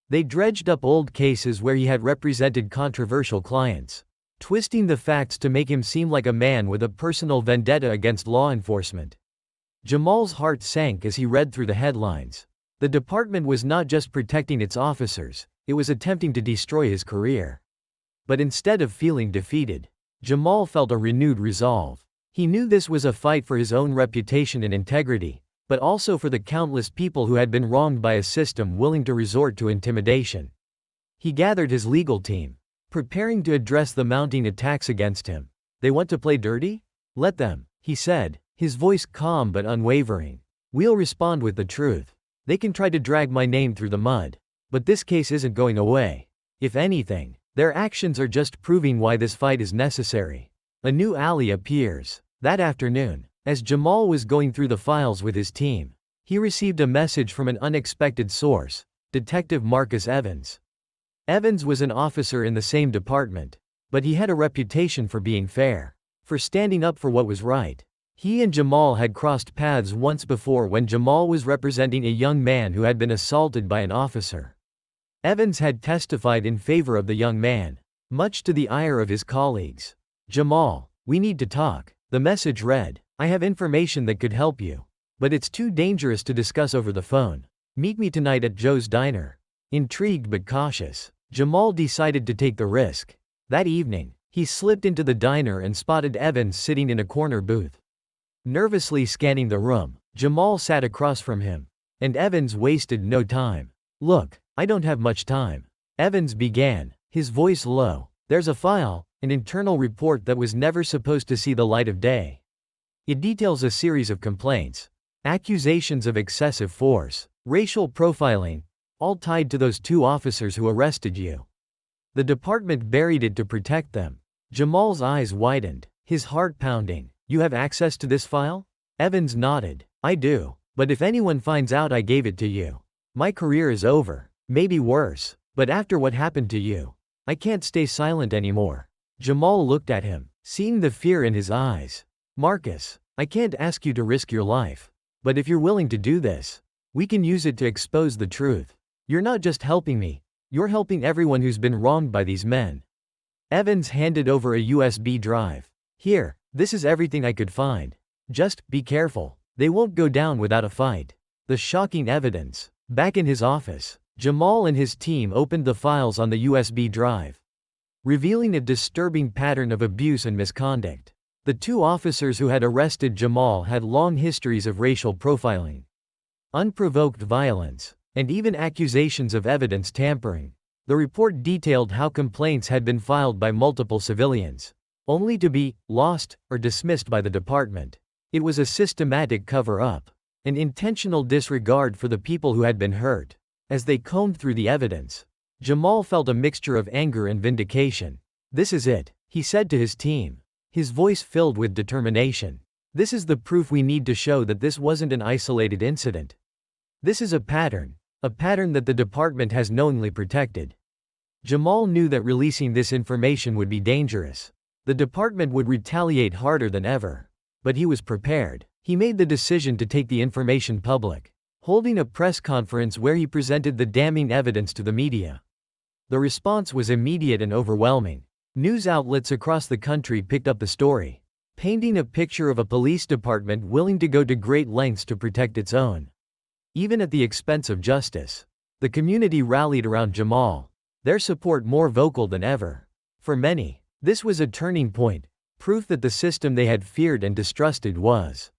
They dredged up old cases where he had represented controversial clients, twisting the facts to make him seem like a man with a personal vendetta against law enforcement. Jamal's heart sank as he read through the headlines. The department was not just protecting its officers, it was attempting to destroy his career. But instead of feeling defeated, Jamal felt a renewed resolve. He knew this was a fight for his own reputation and integrity, but also for the countless people who had been wronged by a system willing to resort to intimidation. He gathered his legal team, preparing to address the mounting attacks against him. "They want to play dirty? Let them," he said, his voice calm but unwavering. "We'll respond with the truth. They can try to drag my name through the mud, but this case isn't going away. If anything, their actions are just proving why this fight is necessary." A new ally appears. That afternoon, as Jamal was going through the files with his team, he received a message from an unexpected source, Detective Marcus Evans. Evans was an officer in the same department, but he had a reputation for being fair, for standing up for what was right. He and Jamal had crossed paths once before when Jamal was representing a young man who had been assaulted by an officer. Evans had testified in favor of the young man, much to the ire of his colleagues. "Jamal, we need to talk," the message read. "I have information that could help you, but it's too dangerous to discuss over the phone." "Meet me tonight at Joe's Diner." Intrigued but cautious, Jamal decided to take the risk. That evening, he slipped into the diner and spotted Evans sitting in a corner booth. Nervously scanning the room, Jamal sat across from him. And Evans wasted no time. "Look, I don't have much time," Evans began, his voice low. "There's a file, an internal report that was never supposed to see the light of day. It details a series of complaints, accusations of excessive force, racial profiling, all tied to those 2 officers who arrested you. The department buried it to protect them." Jamal's eyes widened, his heart pounding. "You have access to this file?" Evans nodded. "I do, but if anyone finds out I gave it to you, my career is over, maybe worse, but after what happened to you, I can't stay silent anymore." Jamal looked at him, seeing the fear in his eyes. "Marcus, I can't ask you to risk your life. But if you're willing to do this, we can use it to expose the truth. You're not just helping me, you're helping everyone who's been wronged by these men." Evans handed over a USB drive. "Here, this is everything I could find. Just be careful, they won't go down without a fight." The shocking evidence. Back in his office, Jamal and his team opened the files on the USB drive, revealing a disturbing pattern of abuse and misconduct. The 2 officers who had arrested Jamal had long histories of racial profiling, unprovoked violence, and even accusations of evidence tampering. The report detailed how complaints had been filed by multiple civilians, only to be lost or dismissed by the department. It was a systematic cover-up, an intentional disregard for the people who had been hurt. As they combed through the evidence, Jamal felt a mixture of anger and vindication. "This is it," he said to his team, his voice filled with determination. "This is the proof we need to show that this wasn't an isolated incident. This is a pattern that the department has knowingly protected." Jamal knew that releasing this information would be dangerous. The department would retaliate harder than ever. But he was prepared. He made the decision to take the information public, holding a press conference where he presented the damning evidence to the media. The response was immediate and overwhelming. News outlets across the country picked up the story, painting a picture of a police department willing to go to great lengths to protect its own, even at the expense of justice. The community rallied around Jamal, their support more vocal than ever. For many, this was a turning point, proof that the system they had feared and distrusted was,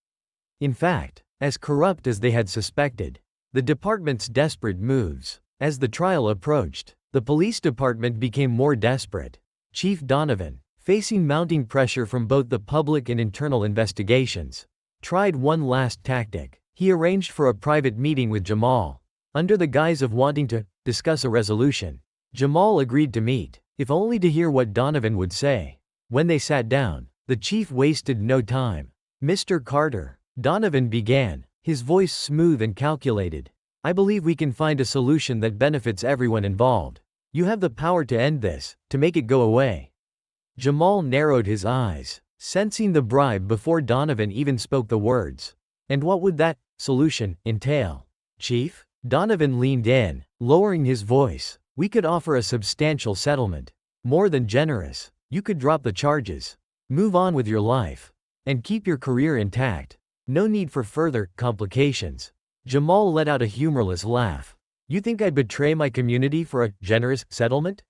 in fact, as corrupt as they had suspected. The department's desperate moves. As the trial approached, the police department became more desperate. Chief Donovan, facing mounting pressure from both the public and internal investigations, tried one last tactic. He arranged for a private meeting with Jamal, under the guise of wanting to discuss a resolution. Jamal agreed to meet, if only to hear what Donovan would say. When they sat down, the chief wasted no time. "Mr. Carter," Donovan began, his voice smooth and calculated, "I believe we can find a solution that benefits everyone involved. You have the power to end this, to make it go away." Jamal narrowed his eyes, sensing the bribe before Donovan even spoke the words. "And what would that solution entail, Chief?" Donovan leaned in, lowering his voice. "We could offer a substantial settlement. More than generous. You could drop the charges, move on with your life, and keep your career intact. No need for further complications." Jamal let out a humorless laugh. "You think I'd betray my community for a generous settlement?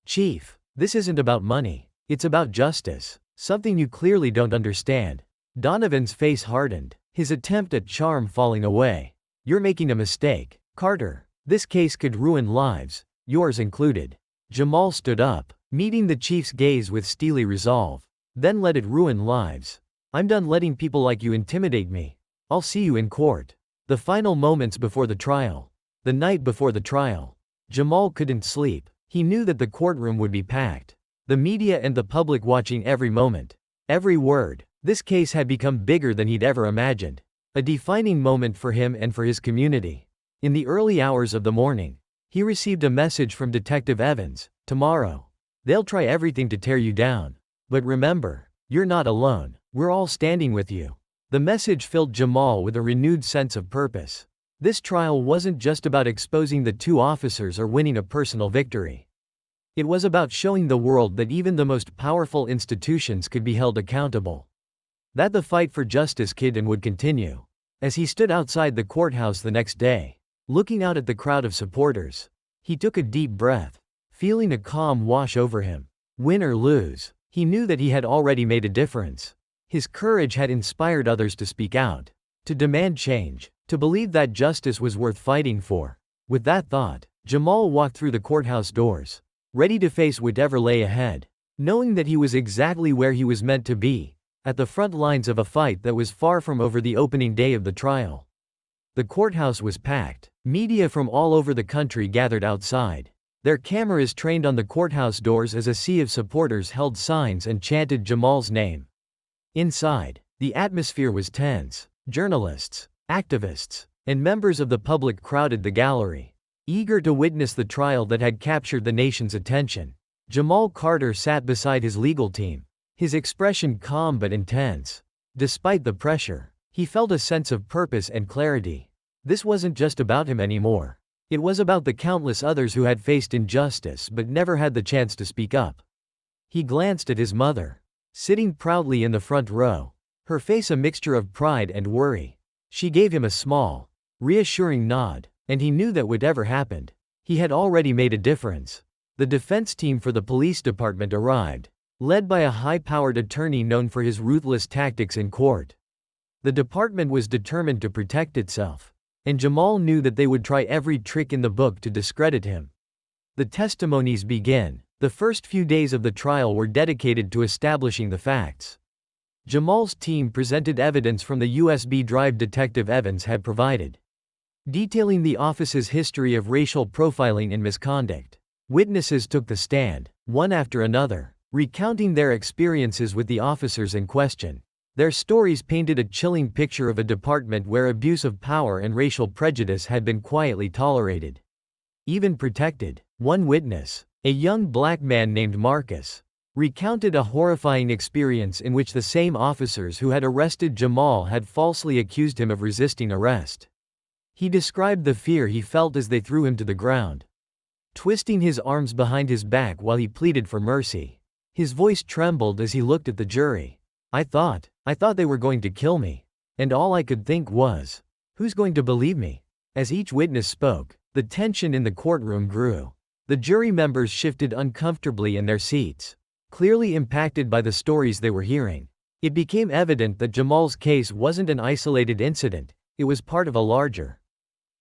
Chief, this isn't about money. It's about justice, something you clearly don't understand." Donovan's face hardened, his attempt at charm falling away. "You're making a mistake, Carter. This case could ruin lives, yours included." Jamal stood up, meeting the chief's gaze with steely resolve. "Then let it ruin lives. I'm done letting people like you intimidate me. I'll see you in court." The final moments before the trial. The night before the trial, Jamal couldn't sleep. He knew that the courtroom would be packed, the media and the public watching every moment, every word. This case had become bigger than he'd ever imagined, a defining moment for him and for his community. In the early hours of the morning, he received a message from Detective Evans. "Tomorrow, they'll try everything to tear you down. But remember, you're not alone. We're all standing with you." The message filled Jamal with a renewed sense of purpose. This trial wasn't just about exposing the 2 officers or winning a personal victory. It was about showing the world that even the most powerful institutions could be held accountable. That the fight for justice could and would continue. As he stood outside the courthouse the next day, Looking out at the crowd of supporters, he took a deep breath, feeling a calm wash over him. Win or lose, he knew that he had already made a difference. His courage had inspired others to speak out, to demand change, to believe that justice was worth fighting for. With that thought, Jamal walked through the courthouse doors, ready to face whatever lay ahead, knowing that he was exactly where he was meant to be, at the front lines of a fight that was far from over. The opening day of the trial. The courthouse was packed. Media from all over the country gathered outside, their cameras trained on the courthouse doors as a sea of supporters held signs and chanted Jamal's name. Inside, the atmosphere was tense. Journalists, activists, and members of the public crowded the gallery, eager to witness the trial that had captured the nation's attention. Jamal Carter sat beside his legal team, his expression calm but intense. Despite the pressure, he felt a sense of purpose and clarity. This wasn't just about him anymore. It was about the countless others who had faced injustice but never had the chance to speak up. He glanced at his mother, sitting proudly in the front row, her face a mixture of pride and worry. She gave him a small, reassuring nod, and he knew that whatever happened, he had already made a difference. The defense team for the police department arrived, led by a high-powered attorney known for his ruthless tactics in court. The department was determined to protect itself, and Jamal knew that they would try every trick in the book to discredit him. The testimonies began. The first few days of the trial were dedicated to establishing the facts. Jamal's team presented evidence from the USB drive Detective Evans had provided, detailing the office's history of racial profiling and misconduct. Witnesses took the stand, one after another, recounting their experiences with the officers in question. Their stories painted a chilling picture of a department where abuse of power and racial prejudice had been quietly tolerated, even protected. One witness, a young black man named Marcus, recounted a horrifying experience in which the same officers who had arrested Jamal had falsely accused him of resisting arrest. He described the fear he felt as they threw him to the ground, twisting his arms behind his back while he pleaded for mercy. His voice trembled as he looked at the jury. I thought they were going to kill me. And all I could think was, who's going to believe me? As each witness spoke, the tension in the courtroom grew. The jury members shifted uncomfortably in their seats, clearly impacted by the stories they were hearing. It became evident that Jamal's case wasn't an isolated incident, it was part of a larger,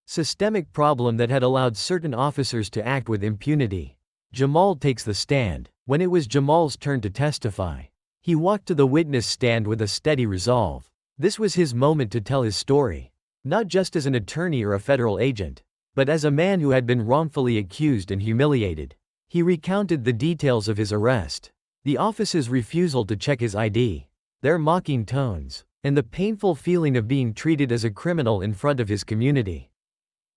systemic problem that had allowed certain officers to act with impunity. Jamal takes the stand. When it was Jamal's turn to testify, he walked to the witness stand with a steady resolve. This was his moment to tell his story, not just as an attorney or a federal agent, but as a man who had been wrongfully accused and humiliated. He recounted the details of his arrest, the office's refusal to check his ID, their mocking tones, and the painful feeling of being treated as a criminal in front of his community.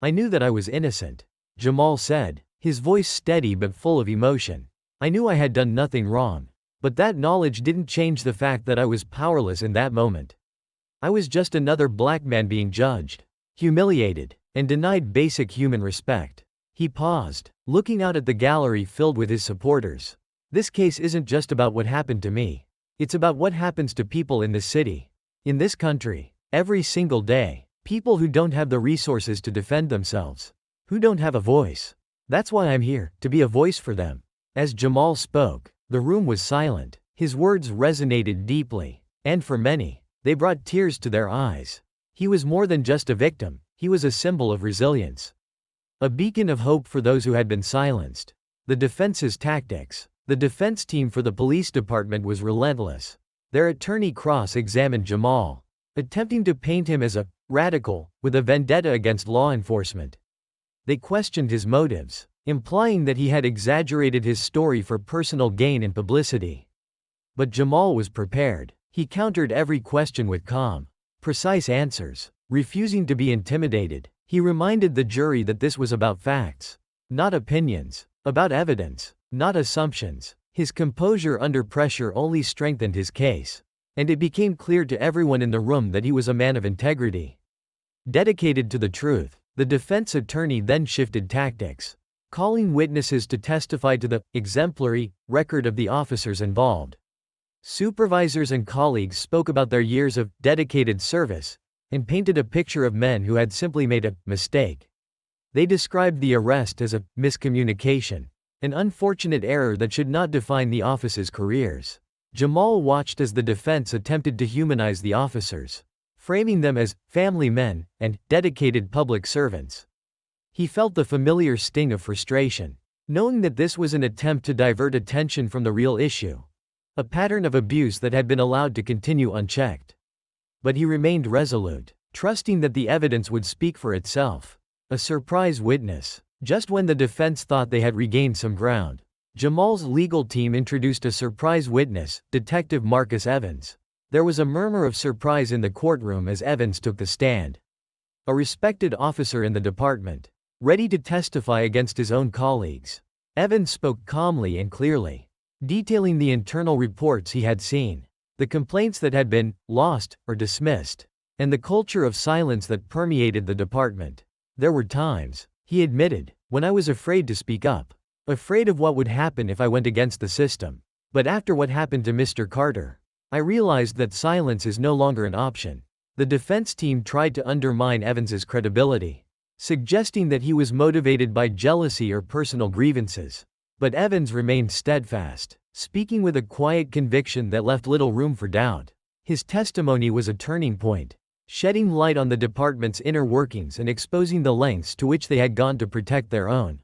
I knew that I was innocent, Jamal said, his voice steady but full of emotion. I knew I had done nothing wrong, but that knowledge didn't change the fact that I was powerless in that moment. I was just another black man being judged, humiliated, and denied basic human respect. He paused, looking out at the gallery filled with his supporters. This case isn't just about what happened to me. It's about what happens to people in this city, in this country, every single day. People who don't have the resources to defend themselves, who don't have a voice. That's why I'm here, to be a voice for them. As Jamal spoke, the room was silent. His words resonated deeply, and for many, they brought tears to their eyes. He was more than just a victim, he was a symbol of resilience, a beacon of hope for those who had been silenced. The defense's tactics. The defense team for the police department was relentless. Their attorney cross-examined Jamal, attempting to paint him as a radical with a vendetta against law enforcement. They questioned his motives, implying that he had exaggerated his story for personal gain and publicity. But Jamal was prepared. He countered every question with calm, precise answers. Refusing to be intimidated, he reminded the jury that this was about facts, not opinions, about evidence, not assumptions. His composure under pressure only strengthened his case, and it became clear to everyone in the room that he was a man of integrity, dedicated to the truth. The defense attorney then shifted tactics, calling witnesses to testify to the exemplary record of the officers involved. Supervisors and colleagues spoke about their years of dedicated service and painted a picture of men who had simply made a mistake. They described the arrest as a miscommunication, an unfortunate error that should not define the officers' careers. Jamal watched as the defense attempted to humanize the officers, framing them as family men and dedicated public servants. He felt the familiar sting of frustration, knowing that this was an attempt to divert attention from the real issue, a pattern of abuse that had been allowed to continue unchecked. But he remained resolute, trusting that the evidence would speak for itself. A surprise witness. Just when the defense thought they had regained some ground, Jamal's legal team introduced a surprise witness, Detective Marcus Evans. There was a murmur of surprise in the courtroom as Evans took the stand. A respected officer in the department, ready to testify against his own colleagues. Evans spoke calmly and clearly, detailing the internal reports he had seen, the complaints that had been lost or dismissed, and the culture of silence that permeated the department. There were times, he admitted, when I was afraid to speak up, afraid of what would happen if I went against the system. But after what happened to Mr. Carter, I realized that silence is no longer an option. The defense team tried to undermine Evans's credibility, suggesting that he was motivated by jealousy or personal grievances. But Evans remained steadfast, speaking with a quiet conviction that left little room for doubt. His testimony was a turning point, shedding light on the department's inner workings and exposing the lengths to which they had gone to protect their own.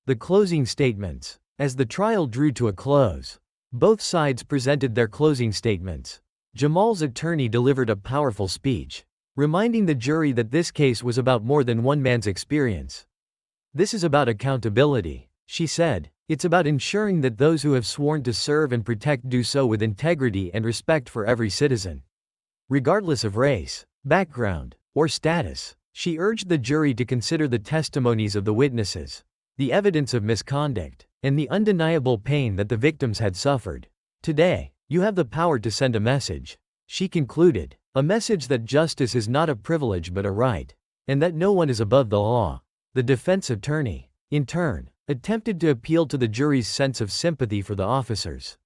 The closing statements. As the trial drew to a close, both sides presented their closing statements. Jamal's attorney delivered a powerful speech, reminding the jury that this case was about more than one man's experience. This is about accountability, she said. It's about ensuring that those who have sworn to serve and protect do so with integrity and respect for every citizen, regardless of race, background, or status. She urged the jury to consider the testimonies of the witnesses, the evidence of misconduct, and the undeniable pain that the victims had suffered. Today, you have the power to send a message, she concluded, a message that justice is not a privilege but a right, and that no one is above the law. The defense attorney, in turn, attempted to appeal to the jury's sense of sympathy for the officers,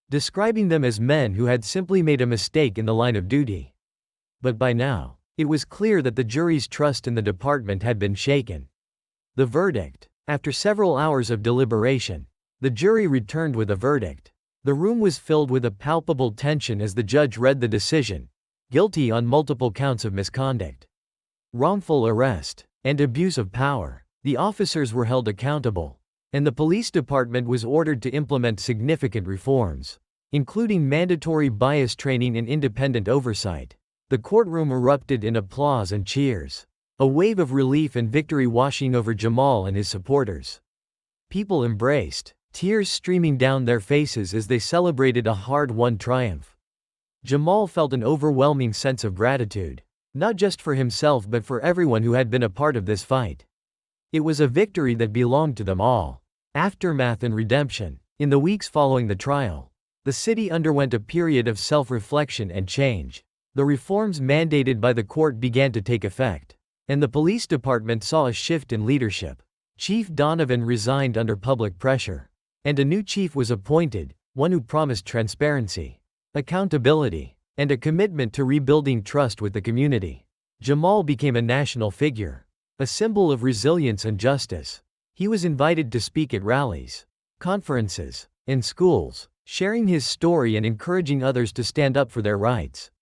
describing them as men who had simply made a mistake in the line of duty. But by now, it was clear that the jury's trust in the department had been shaken. The verdict. After several hours of deliberation, the jury returned with a verdict. The room was filled with a palpable tension as the judge read the decision: guilty on multiple counts of misconduct, wrongful arrest, and abuse of power. The officers were held accountable, and the police department was ordered to implement significant reforms, including mandatory bias training and independent oversight. The courtroom erupted in applause and cheers, a wave of relief and victory washing over Jamal and his supporters. People embraced, tears streaming down their faces as they celebrated a hard-won triumph. Jamal felt an overwhelming sense of gratitude, not just for himself but for everyone who had been a part of this fight. It was a victory that belonged to them all. Aftermath and redemption. In the weeks following the trial, the city underwent a period of self-reflection and change. The reforms mandated by the court began to take effect, and the police department saw a shift in leadership. Chief Donovan resigned under public pressure, and a new chief was appointed, one who promised transparency, accountability, and a commitment to rebuilding trust with the community. Jamal became a national figure, a symbol of resilience and justice. He was invited to speak at rallies, conferences, and schools, sharing his story and encouraging others to stand up for their rights.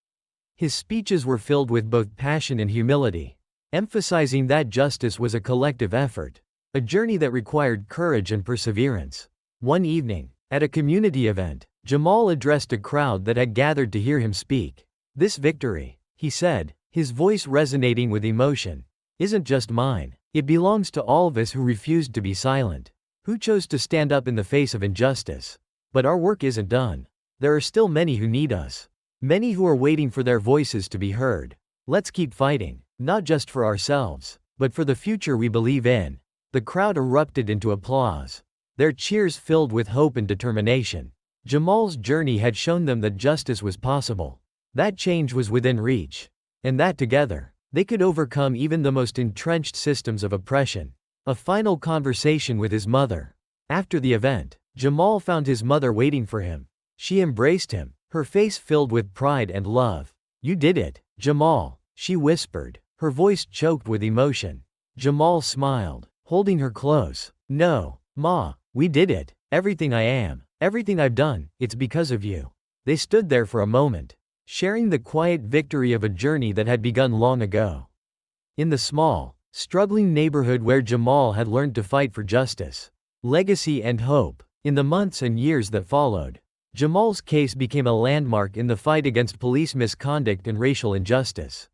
His speeches were filled with both passion and humility, emphasizing that justice was a collective effort, a journey that required courage and perseverance. One evening, at a community event, Jamal addressed a crowd that had gathered to hear him speak. "This victory," he said, his voice resonating with emotion, "isn't just mine. It belongs to all of us who refused to be silent, who chose to stand up in the face of injustice. But our work isn't done. There are still many who need us. Many who are waiting for their voices to be heard. Let's keep fighting, not just for ourselves, but for the future we believe in." The crowd erupted into applause, their cheers filled with hope and determination. Jamal's journey had shown them that justice was possible, that change was within reach, and that together, they could overcome even the most entrenched systems of oppression. A final conversation with his mother. After the event, Jamal found his mother waiting for him. She embraced him, her face filled with pride and love. "You did it, Jamal," she whispered, her voice choked with emotion. Jamal smiled, holding her close. "No, Ma, we did it. Everything I am, everything I've done, it's because of you." They stood there for a moment, sharing the quiet victory of a journey that had begun long ago. In the small, struggling neighborhood where Jamal had learned to fight for justice, legacy and hope, in the months and years that followed, Jamal's case became a landmark in the fight against police misconduct and racial injustice.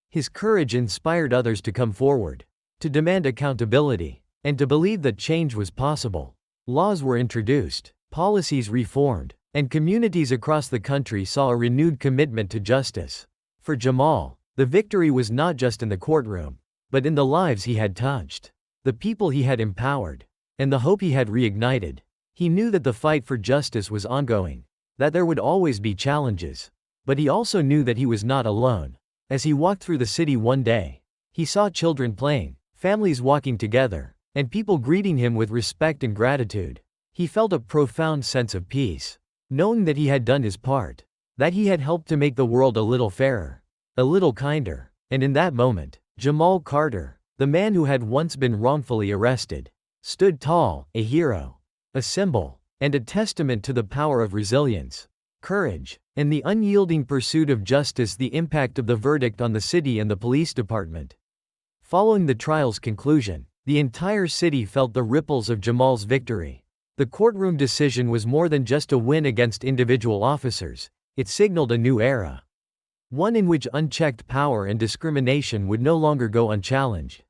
His courage inspired others to come forward, to demand accountability, and to believe that change was possible. Laws were introduced, policies reformed, and communities across the country saw a renewed commitment to justice. For Jamal, the victory was not just in the courtroom, but in the lives he had touched, the people he had empowered, and the hope he had reignited. He knew that the fight for justice was ongoing, that there would always be challenges, but he also knew that he was not alone. As he walked through the city one day, he saw children playing, families walking together, and people greeting him with respect and gratitude. He felt a profound sense of peace, knowing that he had done his part, that he had helped to make the world a little fairer, a little kinder. And in that moment, Jamal Carter, the man who had once been wrongfully arrested, stood tall, a hero, a symbol, and a testament to the power of resilience, courage, and the unyielding pursuit of justice. The impact of the verdict on the city and the police department. Following the trial's conclusion, the entire city felt the ripples of Jamal's victory. The courtroom decision was more than just a win against individual officers, it signaled a new era. One in which unchecked power and discrimination would no longer go unchallenged.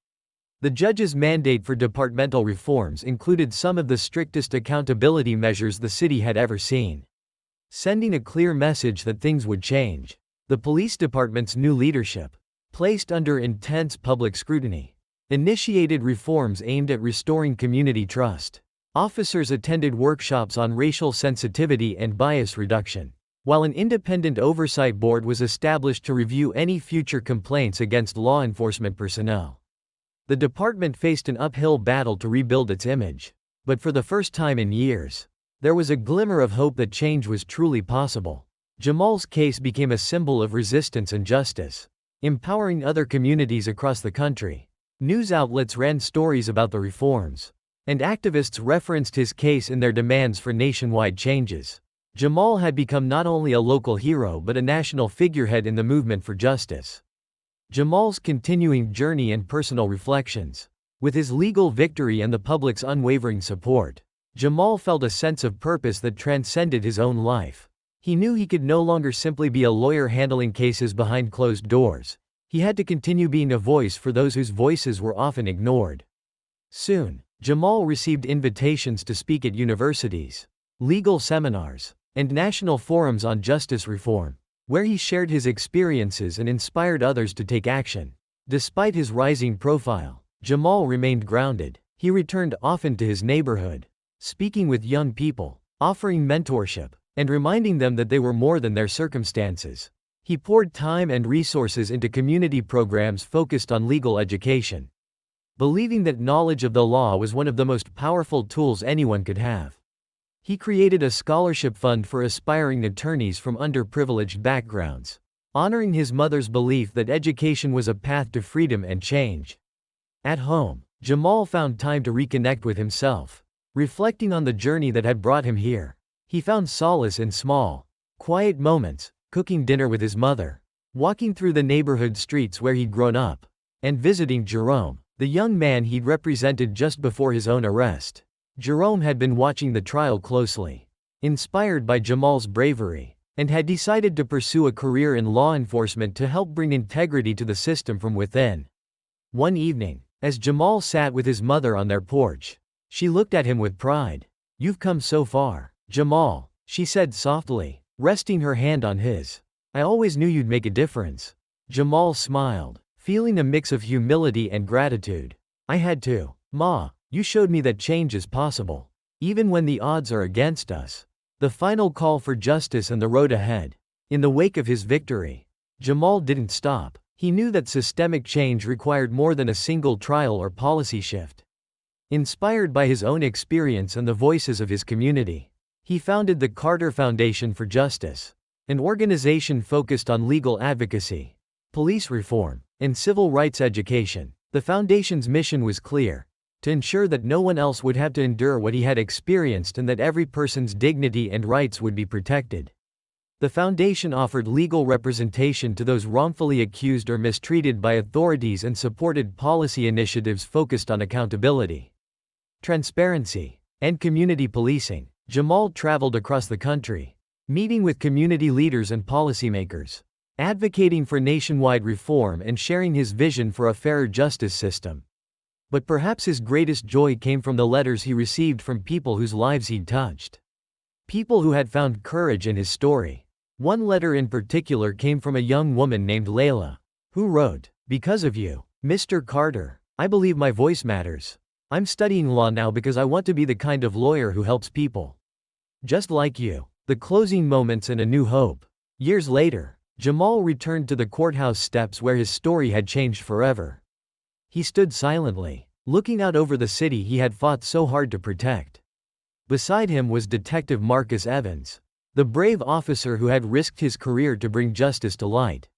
The judge's mandate for departmental reforms included some of the strictest accountability measures the city had ever seen, sending a clear message that things would change. The police department's new leadership, placed under intense public scrutiny, initiated reforms aimed at restoring community trust. Officers attended workshops on racial sensitivity and bias reduction, while an independent oversight board was established to review any future complaints against law enforcement personnel. The department faced an uphill battle to rebuild its image, but for the first time in years, there was a glimmer of hope that change was truly possible. Jamal's case became a symbol of resistance and justice, empowering other communities across the country. News outlets ran stories about the reforms, and activists referenced his case in their demands for nationwide changes. Jamal had become not only a local hero but a national figurehead in the movement for justice. Jamal's continuing journey and personal reflections. With his legal victory and the public's unwavering support, Jamal felt a sense of purpose that transcended his own life. He knew he could no longer simply be a lawyer handling cases behind closed doors. He had to continue being a voice for those whose voices were often ignored. Soon, Jamal received invitations to speak at universities, legal seminars, and national forums on justice reform, where he shared his experiences and inspired others to take action. Despite his rising profile, Jamal remained grounded. He returned often to his neighborhood, speaking with young people, offering mentorship, and reminding them that they were more than their circumstances. He poured time and resources into community programs focused on legal education, believing that knowledge of the law was one of the most powerful tools anyone could have. He created a scholarship fund for aspiring attorneys from underprivileged backgrounds, honoring his mother's belief that education was a path to freedom and change. At home, Jamal found time to reconnect with himself, reflecting on the journey that had brought him here. He found solace in small, quiet moments, cooking dinner with his mother, walking through the neighborhood streets where he'd grown up, and visiting Jerome, the young man he'd represented just before his own arrest. Jerome had been watching the trial closely, inspired by Jamal's bravery, and had decided to pursue a career in law enforcement to help bring integrity to the system from within. One evening, as Jamal sat with his mother on their porch, she looked at him with pride. "You've come so far, Jamal," she said softly, resting her hand on his. "I always knew you'd make a difference." Jamal smiled, feeling a mix of humility and gratitude. "I had to, Ma. You showed me that change is possible, even when the odds are against us." The final call for justice and the road ahead. In the wake of his victory, Jamal didn't stop. He knew that systemic change required more than a single trial or policy shift. Inspired by his own experience and the voices of his community, he founded the Carter Foundation for Justice, an organization focused on legal advocacy, police reform, and civil rights education. The Foundation's mission was clear: to ensure that no one else would have to endure what he had experienced and that every person's dignity and rights would be protected. The Foundation offered legal representation to those wrongfully accused or mistreated by authorities and supported policy initiatives focused on accountability, transparency, and community policing. Jamal traveled across the country, meeting with community leaders and policymakers, advocating for nationwide reform and sharing his vision for a fairer justice system. But perhaps his greatest joy came from the letters he received from people whose lives he'd touched. People who had found courage in his story. One letter in particular came from a young woman named Layla, who wrote, "Because of you, Mr. Carter, I believe my voice matters. I'm studying law now because I want to be the kind of lawyer who helps people. Just like you." The closing moments and a new hope. Years later, Jamal returned to the courthouse steps where his story had changed forever. He stood silently, looking out over the city he had fought so hard to protect. Beside him was Detective Marcus Evans, the brave officer who had risked his career to bring justice to light.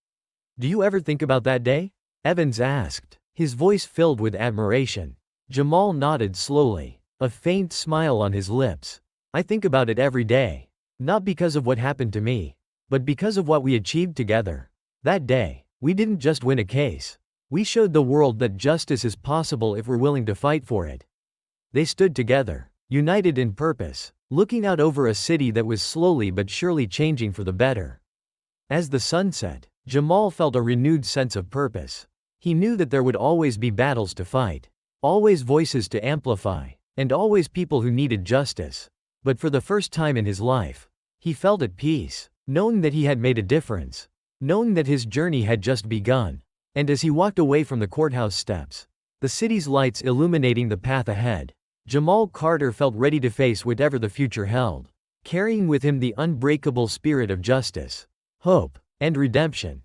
"Do you ever think about that day?" Evans asked, his voice filled with admiration. Jamal nodded slowly, a faint smile on his lips. "I think about it every day. Not because of what happened to me, but because of what we achieved together. That day, we didn't just win a case. We showed the world that justice is possible if we're willing to fight for it." They stood together, united in purpose, looking out over a city that was slowly but surely changing for the better. As the sun set, Jamal felt a renewed sense of purpose. He knew that there would always be battles to fight, always voices to amplify, and always people who needed justice. But for the first time in his life, he felt at peace, knowing that he had made a difference, knowing that his journey had just begun. And as he walked away from the courthouse steps, the city's lights illuminating the path ahead, Jamal Carter felt ready to face whatever the future held, carrying with him the unbreakable spirit of justice, hope, and redemption.